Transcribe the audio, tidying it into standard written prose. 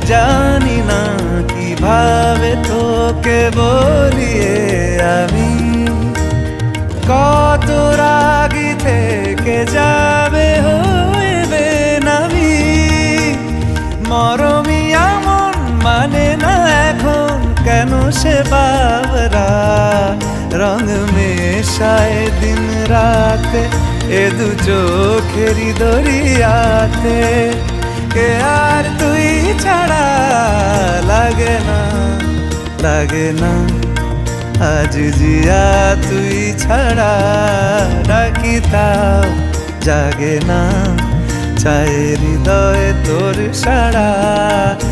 জানি না কিভাবে তোকে বলিয়ে আমি কত রাগি থেকে যাবে হইবে নামি মরমি এমন মানে না এখন কেন সে বাবরা রং মেশায় দিন রাতে এ দু চোখেরি দরিয়াতে কে আর তুই ছাড়া লাগে না আজ জিয়া তুই ছাড়া ডাকি তাও জাগে না চায় হৃদয় তোর সাড়া